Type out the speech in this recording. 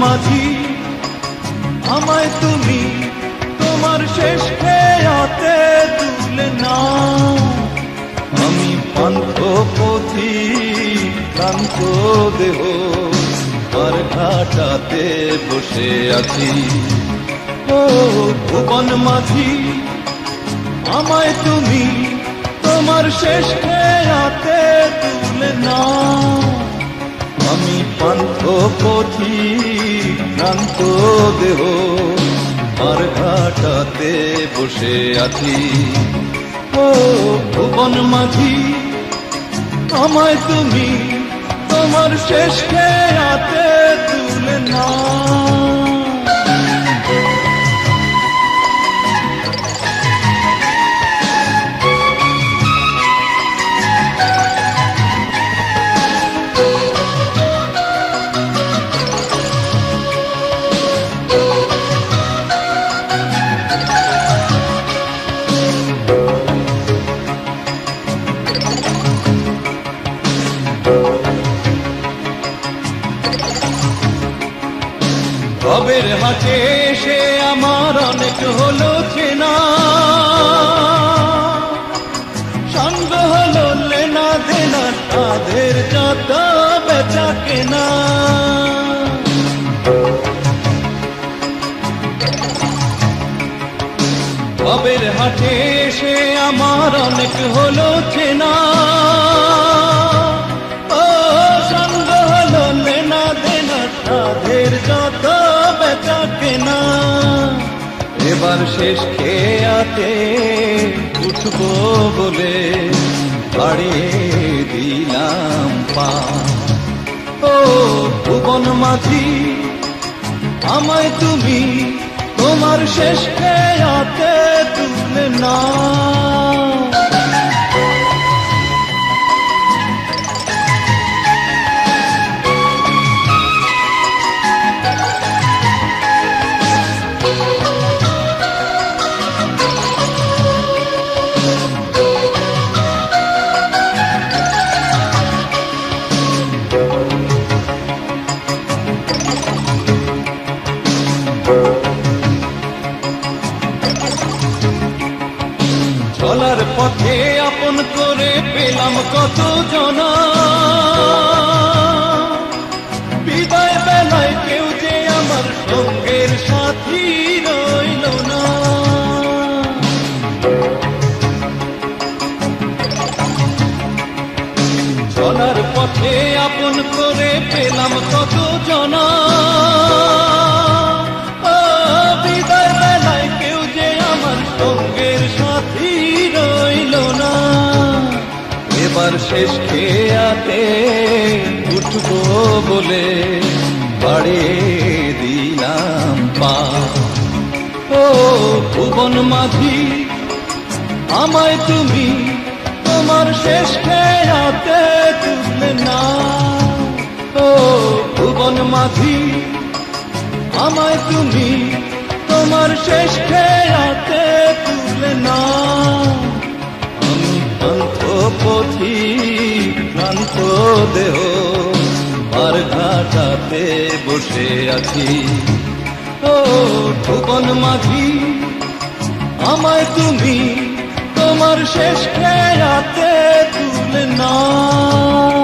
মাঝি আমায় তুমি তোমার শেষ খেয়াতে তুলে নাও। আমি পান্থ পথি ক্লান্ত দেহ আর ঘাটাতে বসে আছি। ও ভুবন মাঝি আমায় তুমি তোমার শেষ খেয়াতে তুলে নাও। আমি পান্থ পথি ক্লান্ত দেহ আর ঘাটাতে বসে আছি। ও ভুবন মাঝি আমায় তুমি তোমার শেষ খেয়াতে তুলে নাও। ভবের হাটে এসে আমার অনেক হলো চেনা, সঙ্গ হলো লেনা দেনা তাদের যত বেচা কেনা। ভবের হাটে এসে আমার অনেক হলো চেনা, ও সঙ্গ হলো লেনা দেনা তাদের যত বেচা কেনা। এবার শেষ খেয়াতে উঠবো বলে বাড়িয়ে দিলাম পা। ও ভুবন মাঝি আমায় তুমি তোমার শেষ খেয়াতে তুলে নাও। চলার পথে আপন করে পেলাম কত জনা, বিদায় বেলায় কেউ যে আমার সঙ্গের সাথী রইল না। চলার পথে আপন করে পেলাম কত জনা, বিদায় বেলায় কেউ যে আমার সঙ্গের সাথী রইল না। এবার শেষ খেয়াতে উঠবো বলে বাড়িয়ে দিলাম পা। ও ভুবন মাঝি আমায় তুমি তোমার শেষ খেয়াতে তুলে নাও। ও ভুবন মাঝি আমায় তুমি তোমার শেষ খেয়াতে তুলে নাও। আমি পান্থ পথি ক্লান্ত দেহ আর ঘাটাতে বসে আছি। ও ভুবন মাঝি আমায় তুমি তোমার শেষ খেয়াতে তুলে নাও।